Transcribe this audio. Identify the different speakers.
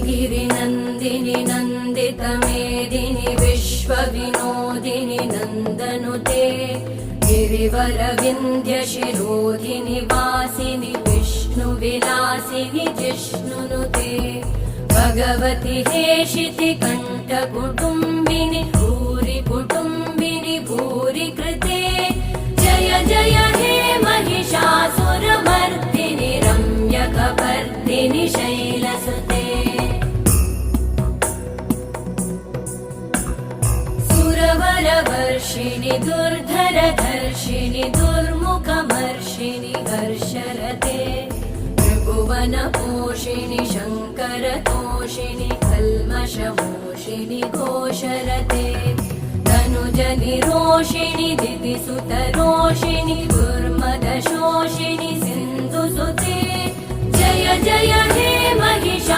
Speaker 1: गिरिनन्दिनि नन्दितमेदिनि विश्वविनोदिनि नन्दनुते गिरिवरविन्ध्यशिरोधिनि वासिनि विष्णुविलासिनि जिष्णुनुते भगवति हेशिति कण्ठकुटुम्बिनि भूरि कुटुम्बिनि भूरि कृते जय जय हे महिषासुरमर्दिनि रम्यकपर्दिनि शैलसुते सुरवरवर्षिणि दुर्धरधर्षिणि दुर्मुखमर्षिणि हर्षरते त्रिभुवनपोषिणि शङ्करतोषिणि कल्मषमोषिणि घोषरते तनुजनिरोषिणि दितिसुतरोषिणि दुर्मदशोषिणि सिन्धुसुते जय जय हे महिषा